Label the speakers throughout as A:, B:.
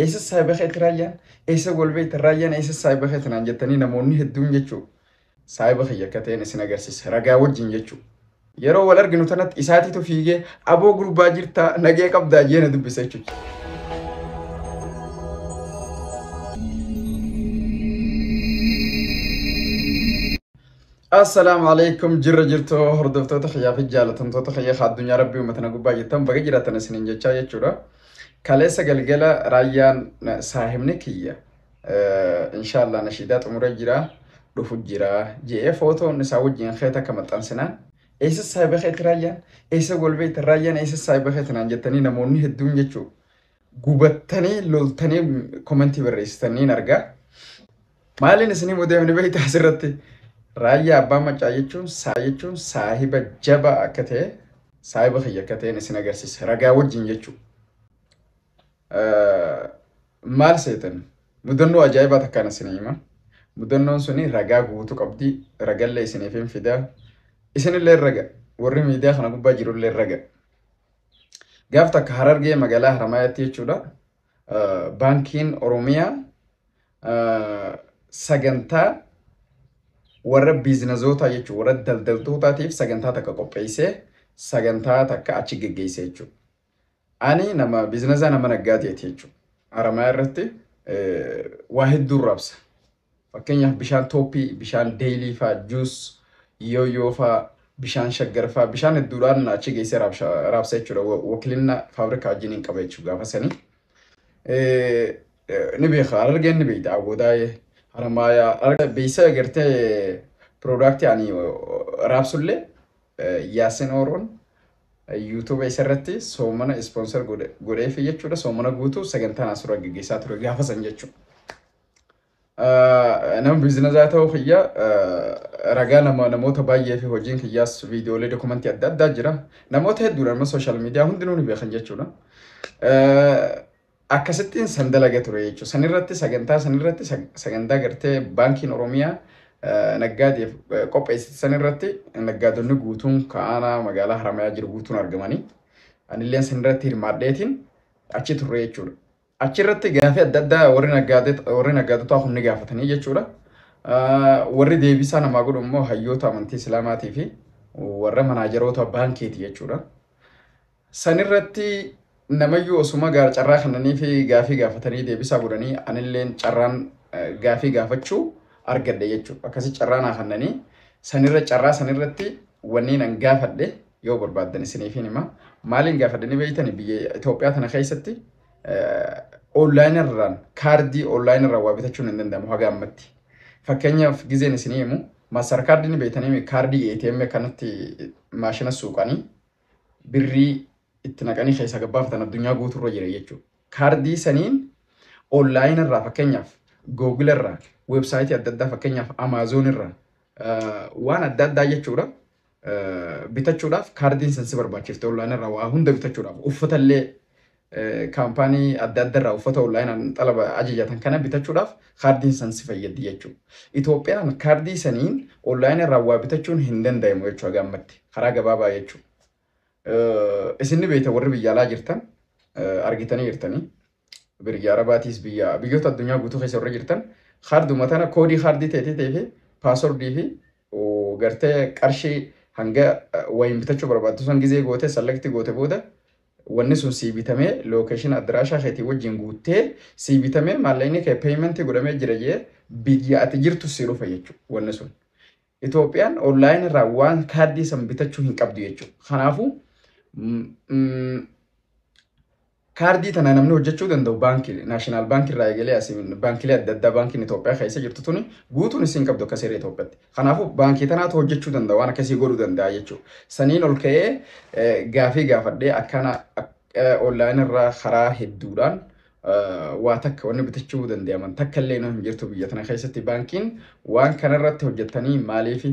A: Eessa saayiba keetti raayyaan? Eessa golbeetti raayyaan? Eessa saayiba keetti naan jettanii namoonni hedduun jechuudha. Saayiba kiyya akka ta'een isin agarsiisa. Ragaa wajjin jechuudha. Yeroo wal arginu tanatti isaatiitu fiigee aboo gurbaa jirtaa nagee qabdaa jeena dubbisa jechuudha. السلام عليكم جرتو هردفتو خيا في جالة تمتو خيا خاد دنيا ربي ومتنا قبا جتم بقى جراتنا سنين جتشا يجورا كاليسا قلقلا رايان ساهمني كيا إن شاء الله نشيدات أمور جرا رفوت جرا جي فوتو نساوي جين خيتا كما تنسنا إيسا سايبا خيت رايان إيسا قلبيت رايان إيسا سايبا خيت نانجتني نموني هدون جتشو قبتني لولتني كومنتي بريستني نرجع مالي نسني مدام نبي تحسرتي Raayyaa abbaa macaa jechuun saahiba jabaa akka ta'e saahiba kiyya akka ta'e isin agarsiisa. Ragaa wajjin jechuudha. Maal seetan mudannoo ajaa'ibaa takkaan isin hima. Mudannoon suni ragaa guutuu qabdi. Ragallee isiniif hin fidaa. Isinillee raga. Warri miidiyaa kana gubbaa jirullee raga. Gaaf takka Harargee magaalaa Haramayaatti jechuudha. Baankiin Oromiyaa sagantaa warra biizinazootaa jechuun warra daldaltootaatiif sagantaa takka qopheessee sagantaa takka achi geggeessee jechuudha. Ani nama biizinazaa nama naggaateeti jechuudha. Haramayaa irratti waa hedduu raabsa. Fakkeenyaaf bishaan tooppii, bishaan deelii fa'aa, juus, yooyoo fa'aa, bishaan shaggar fa'aa, bishaan hedduudhaan achi geessee raabsa jechuudha. Wakilinna faabrikaa wajjin qaba jechuudha gaafa sanii. Ni beeka Harargeen ni beekta awwoodaa Haramayaa beeysa agartee product ani raabsulle Yaasin Oroon YouTube isarratti soomana sponsor godhee fi jechuudha soomana guutuu sagantaan asirra gaggeessaa ture gaafa san jechuudha. Nama biizinazaa ta'uu kiyya ragaa namoota baay'ee fi hojiin kiyyaas viidiyoolee dokumentii adda addaa jira. Namoota hedduudhaan sooshaal miidiyaa hundinuu ni beekan jechuudha. Akkasittiin san dalagaa ture jechuudha. Sanirratti sagantaa gartee baankiin Oromiyaa naggaadheef qopheessite sanirratti naggaadonni guutuun ka'aanaa magaalaa Haramayaa jiru guutuun argamanii anilleen sanirratti hirmaadheetiin achi turre jechuudha. Achirratti gaafii adda addaa warri naggaadota humni gaafatanii jechuudha. Warri deebisaa namaa godhu immoo hayyoota amantii Islaamaatii fi warra manaajeroota baankiiti jechuudha. Sanirratti namayyuu osuma carraa kannanii fi gaafii gaafatanii deebisaa godhanii anilleen carraan gaafii gaafachuu argadde jechuudha. Akkasii carraa kannanii carraa sanirratti wanni nan gaafadhe yoo barbaaddan isiniifin hima. Maaliin gaafadhanii beeytani biyya Itoophiyaa tana keessatti onlaayinarraan kaardii onlaayinarraa waa bitachuun hin danda'amu haga ammatti. Fakkeenyaaf gizeen isinii himu maastar kaardiin beeytanii kaardii ATM kanatti maashina suuqanii birrii itti naqanii keessa gabbaafatan addunyaa guuturra jira jechuudha. Kaardii saniin onlaayinarraa fakkeenyaaf Google irraa websaayitii adda addaa fakkeenyaaf Amazon irraa waan adda addaa jechuudha. Bitachuudhaaf kaardiin san si barbaachifte onlaayinarraa waa hunda bitachuudhaaf uffatallee kaampaanii adda addaa irraa uffata onlaayinaan xalaba ajajatan kana bitachuudhaaf kaardiin san si fayyaddi jechuudha. Itoophiyaan kaardii saniin onlaayinarraa waa bitachuun hin danda'amu jechuudha gammatti karaa gabaabaa jechuudha. Isinni beekta warri biyya alaa jirtan argitanii jirtanii biyya Arabaatiis biyyoota addunyaa guutuu keessa warra jirtan kaarduma tana koodii kaardii ta'ee fi paaswordii fi gartee qarshii hanga wayin bitachuu barbaaddu san gizee goote selekti goote booda wanni sun sii bitamee lookeeshin adiraashaa keetii wajjin guuttee sii bitamee maallaqni kee peeyimentii godhamee jira jee biyya ati jirtu sii dhufa jechuudha wanni sun. Itoophiyaan onlaayinirraa waan kaardii san bitachuu hin qabdu jechuudha. Kanaafuu kaardii tana namni hojjechuu danda'u baankii naashinaal baankii irraa eegalee asiin baankiilee adda addaa baankiin Itoophiyaa keessa jirtu tuni guutuun isin qabdu akka seera Itoophiyaatti. Kanaafuu baankii tanaatu hojjechuu danda'a waan akkasii godhuu danda'a jechuudha. Saniin ol ka'ee gaafii gaafadhee akkana onlaayinirraa karaa hedduudhaan waa takka wanni bitachuu danda'aman takka illee hin jirtu biyya tana keessatti baankiin waan kanarratti hojjetanii maaliif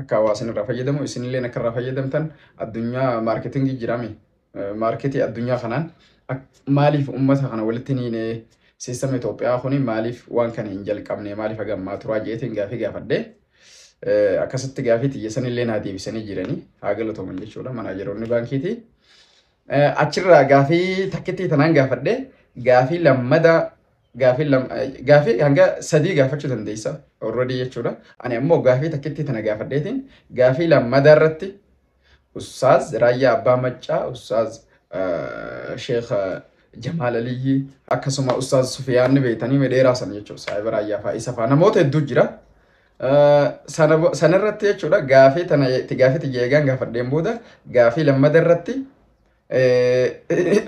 A: akka hawaasni irraa fayyadamu isinillee akka irraa fayyadamtan addunyaa maarketingii jirame maarketii addunyaa kanaan maaliif ummata kana walitti niine siistama Itoophiyaa kuni maaliif waan kana hin jalqabne maaliif hagammaa turaa jeetiin gaafii gaafadhee akkasitti gaafii xiyyeessanillee naa deebisanii jiranii haa galatoman jechuudha manaajeroonni baankiiti. Achirraa gaafii takkitti tanaan gaafadhee gaafii lammadaa gaafii hanga sadii gaafachuu dandeessa already jechuudha. Ani ammoo gaafii takkitti tana gaafadheetiin gaafii lammadaa irratti Ustaaz Raayyaa Abbaa Maccaa, Ustaaz Sheekh Jamaal Aliyyi akkasuma Ustaaz Sufiyaan beeytanii medheeraa sana jechuudha. Saahiba Raayyaa fa'aa isa fa'aa namoota hedduu jira. Sanarratti jechuudha gaafii tana gaafii tiyyeegaan gaafadheen booda gaafii lammada irratti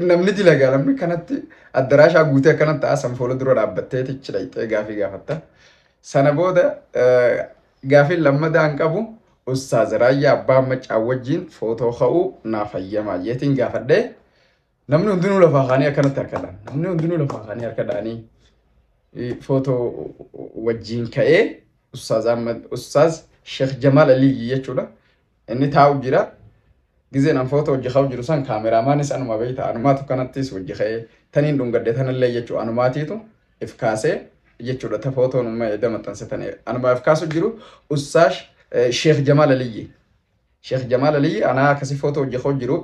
A: namni dilagaa namni kanatti addaraashaa guutee akkanatti haasan fuula dura dhaabbattee tichidha itti gaafii gaafatta. Sana booda gaafii lammadaan qabu Ustaaz Raayyaa Abbaa Maccaa wajjin footoo ka'uu naaf hayyamaa jeetiin gaafadhee namni hundinuu lafaa kaanii akkanatti harkadhaan. Namni hundinuu lafaa kaanii harkadhaanii footoo wajjin ka'ee Ustaaz Sheekh Jamaal Aliyyi jechuudha. Inni taa'u jira. Gizeen an footoo hojii ka'u jiru san kaameeraamaanis anuma beeyta. Anumaatu kanattis hojii ka'ee taniin dhungadde tanallee jechuudha. Anumaatiitu if kaasee jechuudha. Ta footoon ummaa edda maxxansitanii anuma if kaasu jiru Ustaaz Sheekh Jamaal Aliyyi. Sheekh Jamaal Aliyyi anaa akkasii footoo hojii ka'u jiru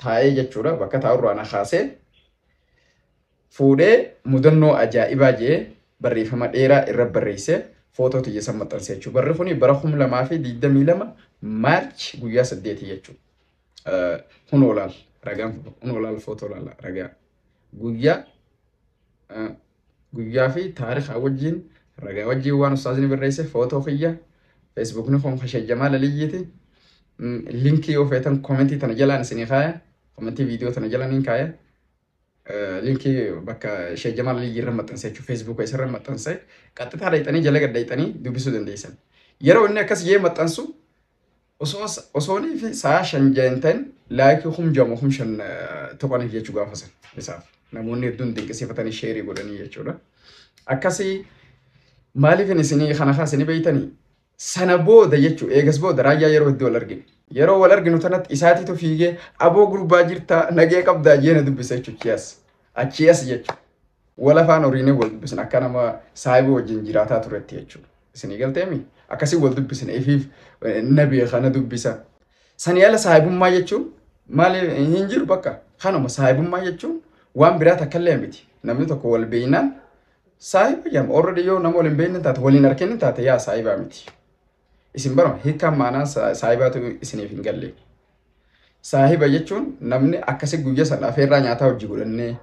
A: taa'ee jechuudha. Bakka taa'urraa ana kaasee fuudhee mudannoo ajaa'ibaa jee barreeffama dheeraa irra barreessee footoo tiyya san maxxansee jechuudha. Barri kuni bara 2022 Maarch guyyaa 8 jechuudha. Hunolaal ragaan hunolaal footoo laala ragaa guyyaa fi taariikha wajjin ragaa wajjin waan ustaazni barreesse footoo kiyya Facebook ni kun Sheekh Jamaal Aliyyiiti. Linkii yoo feetan commentii tana jalaan isinii kaaya. Commentii video tana jalaan hin kaaya. Linkii bakka Sheekh Jamaal Aliyyi irra maxxansee jechuudha. Facebook isarra maxxansee qaxxitaa dhayxanii jala gad dhayxanii dubbisuu dandeessan. Yeroo inni akkas jee maxxansu osoonii fi sa'a 5 jeentan laayikii 5 tokkoniif jechuu gaafasan isaaf. Namoonni hedduun dinqisiifatanii sheerii godhanii jechuudha. Akkasii maaliif isinii kana kaasanii beeytanii sana booda jechuudha. Eegas booda Raayyaa yeroo hedduu wal argine. Yeroo wal arginu tanatti isaatiitu fiigee aboo gurbaa jirtaa nagee qabdaa jeena dubbisa jechuudha. Achias jechuudha. Wal afaan horiinee wal dubbisan akka nama saahiba wajjin jiraataa turetti jechuudha. Isinii galteemi akkasii wal dubbisan ifiif nabii kana dubbisa. San yaala saahibummaa jechuun maali hin jiru bakka kanuma saahibummaa jechuun waan biraa takkallee miti. Namni tokko wal beeynaan saahiba jedhama. Already yoo nama wal hin beeyne taate waliin arginu taate yaa saahibaa miti. Isin barama hiikaan maanaa saahibaatu isiniif hin galle. Saahiba jechuun namni akkasii guyyaa sana afeerraa nyaataa hojii godhannee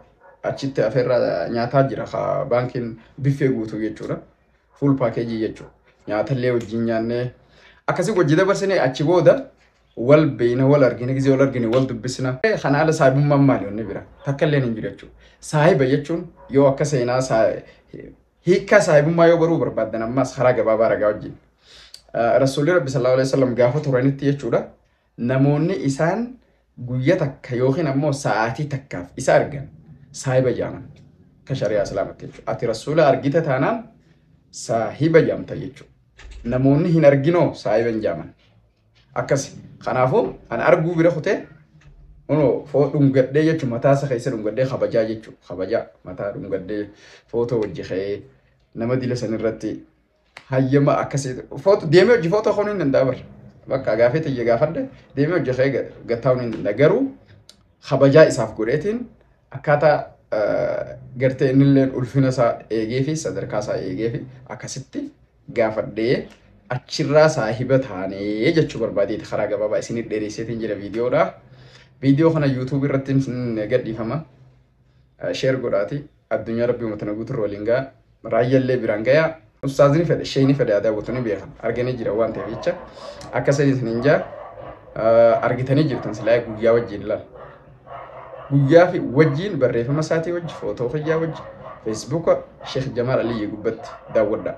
A: achitti afeerraa nyaataa jira baankiin biffee guutuu jechuudha. Full package jechuudha. Nyaatallee wajjin nyaannee akkasii hojii dabarsinee achi booda wal beeyna wal argine gizee wal argine wal dubbisna. Kana ala saahibummaan maali onni bira takkallee hin jiru jechuudha. Saahiba jechuun yoo akka seenaa hiikaa saahibummaa yoo baruu barbaaddan ammas karaa gabaabaa ragaa wajjin. Rasuulli Rabbi sallallahu alaihi wasallam gaafa turanitti jechuudha. Namoonni isaan guyyaa takka yookiin ammoo sa'aatii takkaaf isa argan saahiba jedhaman ka shari'aa islaamatti jechuudha. Ati rasuula argite taanaan saahiba jedhamta jechuudha. Namoonni hin arginoo saahiba hin jedhaman. Akkasi kanaafuu an arguu bira kutee foo dhungadhee jechuudha. Mataa isa keessa dhungadhee kabajaa jechuudha. Kabajaa mataa dhungadhee footoo wajji ka'ee nama dila sanirratti hayyama akkasii footoo deemee hojii footoo ka'uun hin danda'a bara. Bakka gaafee tiyya gaafadhe deemee hojii ka'ee gattaa'uun hin danda'a. Garuu kabajaa isaaf godheetiin akkaataa gartee innillee ulfina isaa eegee fi sadarkaa isaa eegee fi akkasitti gaafadhee achirraa saahiba taanee jechuu barbaadeeti karaa gabaabaa isinii dheeresseetiin jira viidiyoodha. Viidiyoo kana YouTube irratti gadhiifama. Share godhaati. Addunyaa Rabbii uummata guutuu waliin ga'a. Raayyaallee biraan ga'a. Ustaazni fedhe sheeni fedhe aadaa gootanii beekan. Arganii jira waan ta'eef jecha akka sadiitiin hin jaa argitanii jirtan silaa guyyaa wajjin ilaala. Guyyaa fi wajjin barreeffama isaatii wajji footoo fayyaa wajji Facebook Sheekh Jamaal Aliyyi gubbatti daawwadhaa.